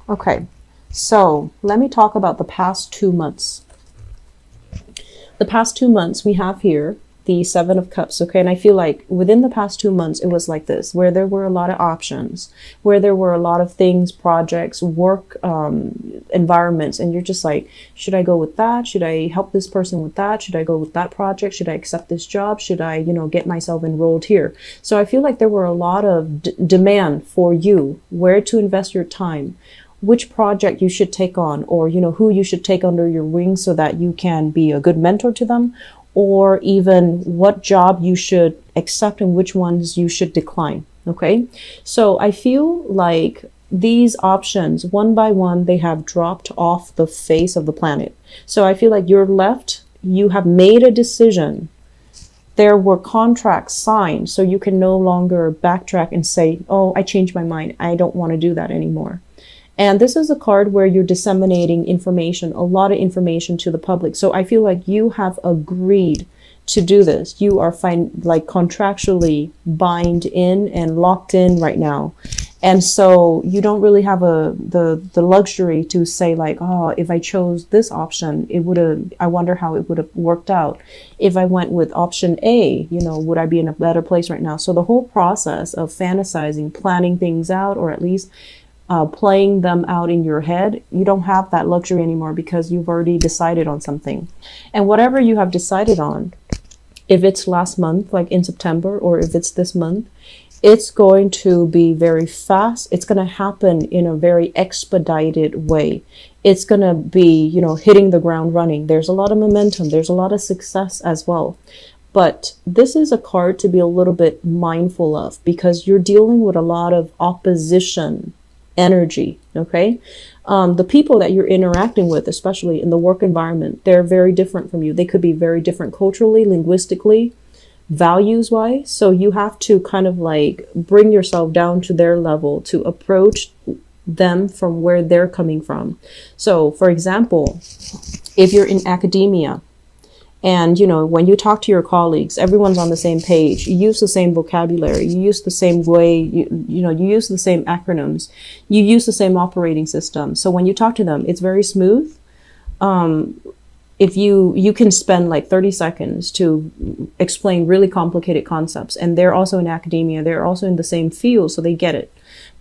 Okay, so let me talk about the past 2 months. The past 2 months we have here the Seven of Cups, okay? And I feel like within the past 2 months, it was like this, where there were a lot of options, where there were a lot of things, projects, work, environments, and you're just like, should I go with that? Should I help this person with that? Should I go with that project? Should I accept this job? Should I, get myself enrolled here? So I feel like there were a lot of demand for you, where to invest your time, which project you should take on, or who you should take under your wing so that you can be a good mentor to them, or even what job you should accept and which ones you should decline. Okay, so I feel like these options, one by one, they have dropped off the face of the planet. So I feel like you're left, you have made a decision. There were contracts signed, so you can no longer backtrack and say, oh, I changed my mind, I don't want to do that anymore. And this is a card where you're disseminating information, a lot of information to the public. So I feel like you have agreed to do this. You are contractually bind in and locked in right now. And so you don't really have the luxury to say like, oh, if I chose this option, I wonder how it would have worked out. If I went with option A, would I be in a better place right now? So the whole process of fantasizing, planning things out, or at least playing them out in your head, you don't have that luxury anymore because you've already decided on something. And whatever you have decided on, if it's last month, like in September, or if it's this month, it's going to be very fast. It's going to happen in a very expedited way. It's going to be, hitting the ground running. There's a lot of momentum. There's a lot of success as well. But this is a card to be a little bit mindful of because you're dealing with a lot of opposition energy, okay? The people that you're interacting with, especially in the work environment, they're very different from you. They could be very different culturally, linguistically, values-wise. So you have to kind of like bring yourself down to their level to approach them from where they're coming from. So, for example, if you're in academia, and, when you talk to your colleagues, everyone's on the same page. You use the same vocabulary. You use the same way, you use the same acronyms. You use the same operating system. So when you talk to them, it's very smooth. If you can spend like 30 seconds to explain really complicated concepts, and they're also in academia, they're also in the same field, so they get it.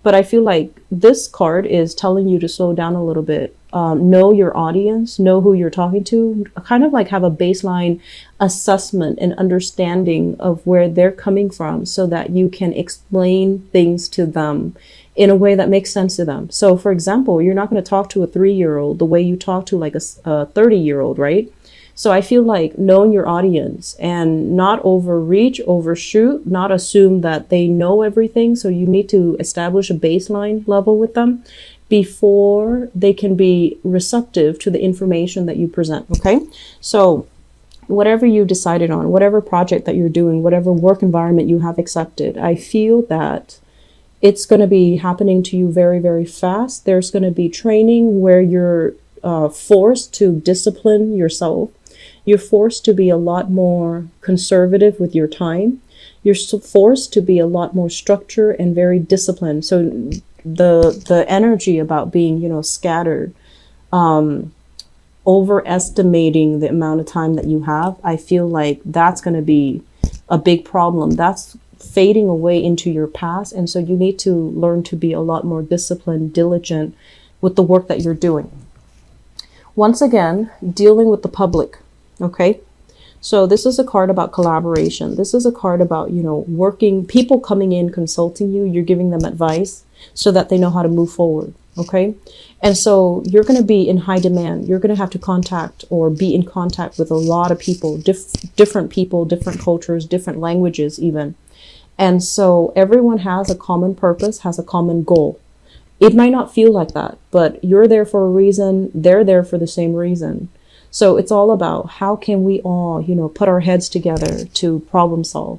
But I feel like this card is telling you to slow down a little bit. Know your audience, know who you're talking to, kind of like have a baseline assessment and understanding of where they're coming from so that you can explain things to them in a way that makes sense to them. So for example, you're not going to talk to a 3-year-old the way you talk to like a 30-year-old, right? So I feel like knowing your audience and not overreach, overshoot, not assume that they know everything. So you need to establish a baseline level with them before they can be receptive to the information that you present, okay? So whatever you decided on, whatever project that you're doing, whatever work environment you have accepted, I feel that it's going to be happening to you very, very fast. There's going to be training where you're forced to discipline yourself. You're forced to be a lot more conservative with your time. You're forced to be a lot more structured and very disciplined. So the energy about being, scattered, overestimating the amount of time that you have, I feel like that's going to be a big problem. That's fading away into your past. And so you need to learn to be a lot more disciplined, diligent with the work that you're doing. Once again, dealing with the public, okay? So this is a card about collaboration. This is a card about, working, people coming in, consulting you, you're giving them advice so that they know how to move forward, okay? And so you're going to be in high demand. You're going to have to contact or be in contact with a lot of people, different people, different cultures, different languages even. And so everyone has a common purpose, has a common goal. It might not feel like that, but you're there for a reason. They're there for the same reason. So it's all about how can we all, put our heads together to problem solve.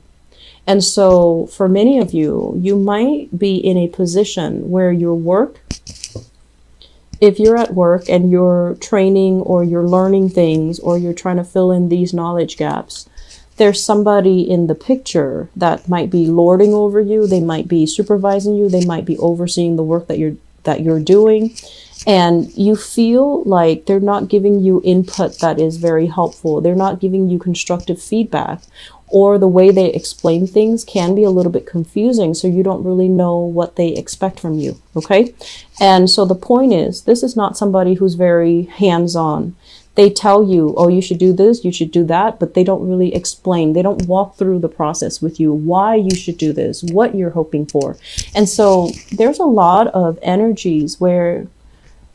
And so for many of you, you might be in a position where your work, if you're at work and you're training or you're learning things or you're trying to fill in these knowledge gaps, there's somebody in the picture that might be lording over you. They might be supervising you. They might be overseeing the work that that you're doing, and you feel like they're not giving you input that is very helpful. They're not giving you constructive feedback, or the way they explain things can be a little bit confusing, so you don't really know what they expect from you, okay? And so the point is, this is not somebody who's very hands-on. They tell you, oh, you should do this, you should do that, but they don't really explain. They don't walk through the process with you, why you should do this, what you're hoping for. And so there's a lot of energies where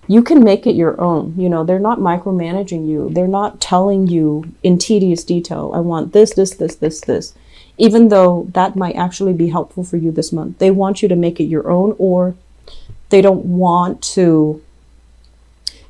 you can make it your own. You know, they're not micromanaging you. They're not telling you in tedious detail, I want this, this, this, this, this. Even though that might actually be helpful for you this month. They want you to make it your own, or they don't want to.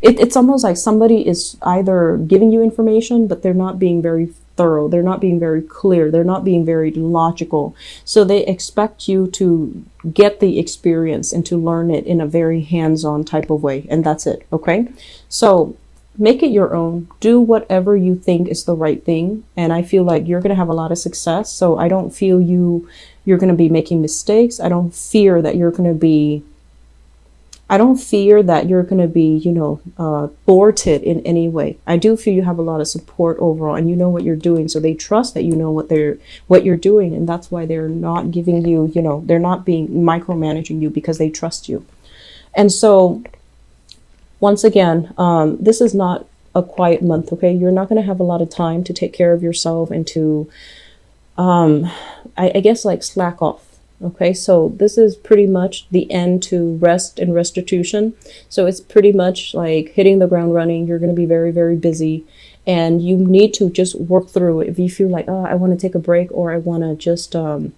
It's almost like somebody is either giving you information, but they're not being very thorough. They're not being very clear. They're not being very logical. So they expect you to get the experience and to learn it in a very hands-on type of way. And that's it. Okay. So make it your own. Do whatever you think is the right thing. And I feel like you're going to have a lot of success. So I don't feel you're going to be making mistakes. I don't fear that you're going to be you know, thwarted in any way. I do feel you have a lot of support overall, and you know what you're doing. So they trust that you know what you're doing. And that's why they're not giving you, you know, they're not being micromanaging you, because they trust you. And so once again, this is not a quiet month. Okay. You're not going to have a lot of time to take care of yourself and to, I guess, like slack off. Okay, so this is pretty much the end to rest and restitution. So it's pretty much like hitting the ground running. You're going to be very, very busy, and you need to just work through it. If you feel like, oh, I want to take a break, or I want to just, you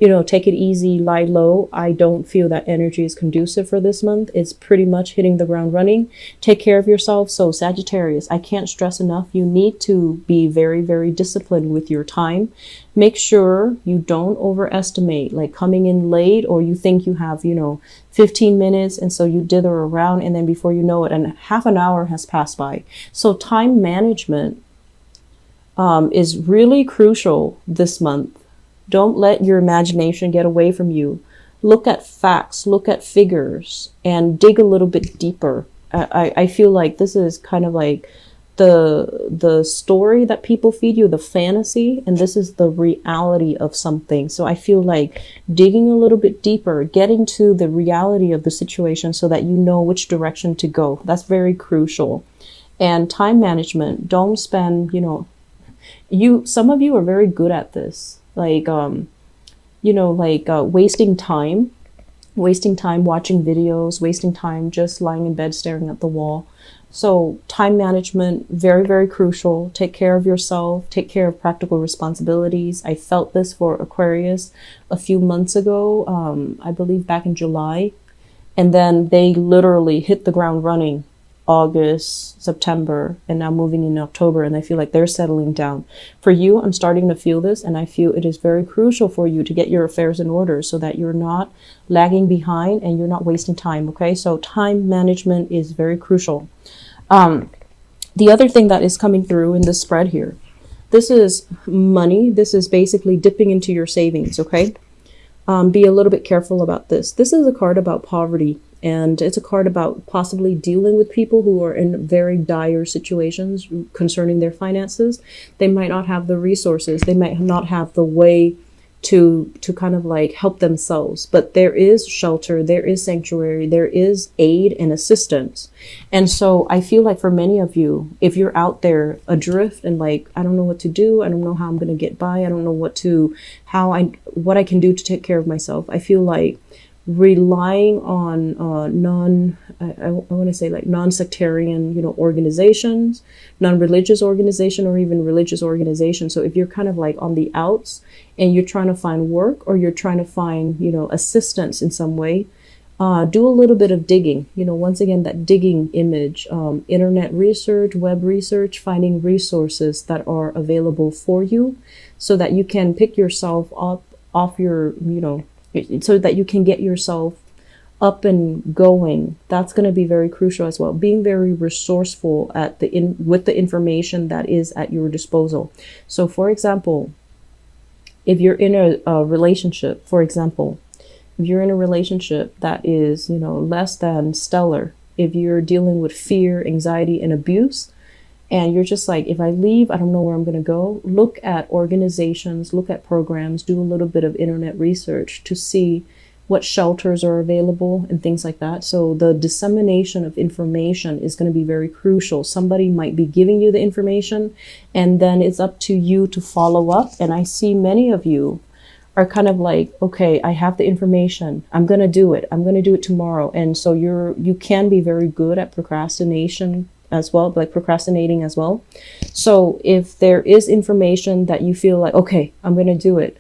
know, take it easy, lie low, I don't feel that energy is conducive for this month. It's pretty much hitting the ground running. Take care of yourself. So Sagittarius, I can't stress enough. You need to be very, very disciplined with your time. Make sure you don't overestimate, like coming in late, or you think you have, you know, 15 minutes. And so you dither around, and then before you know it, and half an hour has passed by. So time management is really crucial this month. Don't let your imagination get away from you. Look at facts, look at figures, and dig a little bit deeper. I feel like this is kind of like the story that people feed you, the fantasy, and this is the reality of something. So I feel like digging a little bit deeper, getting to the reality of the situation so that you know which direction to go. That's very crucial. And time management, don't spend, you know, some of you are very good at this. Like, you know, like wasting time watching videos, wasting time just lying in bed staring at the wall. So time management, very, very crucial. Take care of yourself, take care of practical responsibilities. I felt this for Aquarius a few months ago, I believe back in July. And then they literally hit the ground running August, September, and now moving in October, and I feel like they're settling down. For you, I'm starting to feel this, and I feel it is very crucial for you to get your affairs in order so that you're not lagging behind and you're not wasting time, okay? So time management is very crucial. The other thing that is coming through in this spread here, this is money. This is basically dipping into your savings, okay? Be a little bit careful about this. This is a card about poverty. And it's a card about possibly dealing with people who are in very dire situations concerning their finances. They might not have the resources. They might not have the way to kind of like help themselves. But there is shelter, there is sanctuary, there is aid and assistance. And so I feel like for many of you, if you're out there adrift and like, I don't know what to do, I don't know how I'm going to get by, I don't know what I can do to take care of myself. I feel like relying on non-sectarian, you know, organizations, non-religious organization, or even religious organization. So if you're kind of like on the outs and you're trying to find work, or you're trying to find, you know, assistance in some way, do a little bit of digging. You know, once again, that digging image, internet research, web research, finding resources that are available for you so that you can pick yourself up off your, you know, so that you can get yourself up and going. That's going to be very crucial as well. Being very resourceful with the information that is at your disposal. So for example, if you're in a relationship, for example, if you're in a relationship that is, you know, less than stellar, if you're dealing with fear, anxiety, and abuse, and you're just like, if I leave, I don't know where I'm going to go, look at organizations, look at programs, do a little bit of internet research to see what shelters are available and things like that. So the dissemination of information is going to be very crucial. Somebody might be giving you the information, and then it's up to you to follow up. And I see many of you are kind of like, okay, I have the information, I'm going to do it. I'm going to do it tomorrow. And so you can be very good at procrastination as well, like procrastinating as well. So if there is information that you feel like, okay, I'm going to do it,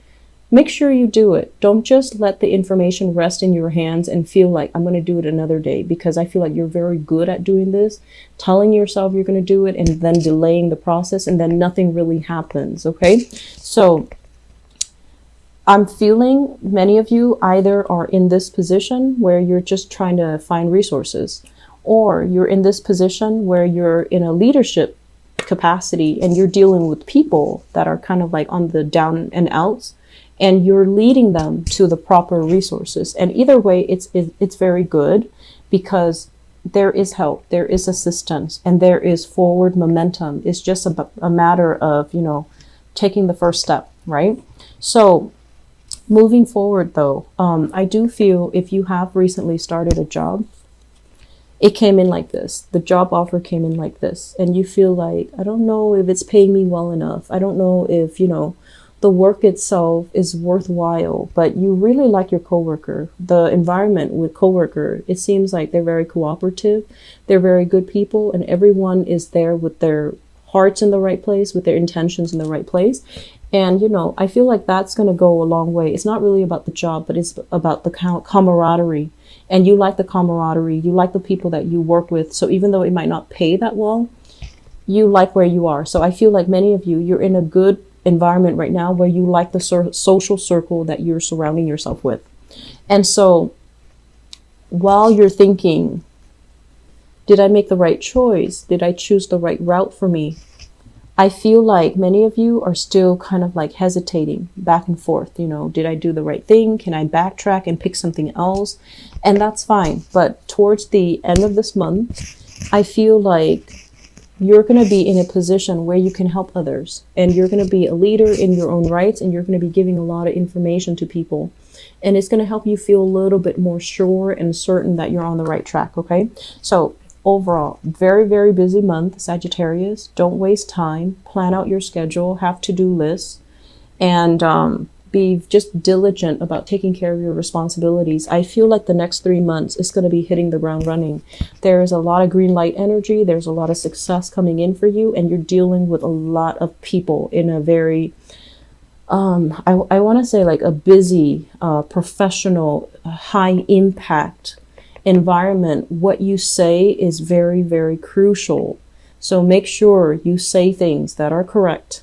make sure you do it. Don't just let the information rest in your hands and feel like I'm going to do it another day, because I feel like you're very good at doing this, telling yourself you're going to do it and then delaying the process, and then nothing really happens. Okay. So I'm feeling many of you either are in this position where you're just trying to find resources, or you're in this position where you're in a leadership capacity and you're dealing with people that are kind of like on the down and outs, and you're leading them to the proper resources. And either way, it's very good, because there is help, there is assistance, and there is forward momentum. It's just a matter of, you know, taking the first step, right? So moving forward though, I do feel if you have recently started a job, it came in like this. The job offer came in like this. And you feel like, I don't know if it's paying me well enough. I don't know if, you know, the work itself is worthwhile, but you really like your coworker. The environment with coworker, it seems like they're very cooperative. They're very good people, and everyone is there with their hearts in the right place, with their intentions in the right place. And, you know, I feel like that's going to go a long way. It's not really about the job, but it's about the camaraderie. And you like the camaraderie, you like the people that you work with. So even though it might not pay that well, you like where you are. So I feel like many of you, you're in a good environment right now where you like the social circle that you're surrounding yourself with. And so while you're thinking, did I make the right choice? Did I choose the right route for me? I feel like many of you are still kind of like hesitating back and forth. You know, did I do the right thing? Can I backtrack and pick something else? And that's fine. But towards the end of this month, I feel like you're going to be in a position where you can help others, and you're going to be a leader in your own rights, and you're going to be giving a lot of information to people, and it's going to help you feel a little bit more sure and certain that you're on the right track. Okay. So overall, very, very busy month, Sagittarius. Don't waste time. Plan out your schedule, have to-do lists, and be just diligent about taking care of your responsibilities. I feel like the next 3 months is going to be hitting the ground running. There's a lot of green light energy. There's a lot of success coming in for you, and you're dealing with a lot of people in a very, I want to say like a busy, professional, high impact environment. What you say is very, very crucial. So make sure you say things that are correct.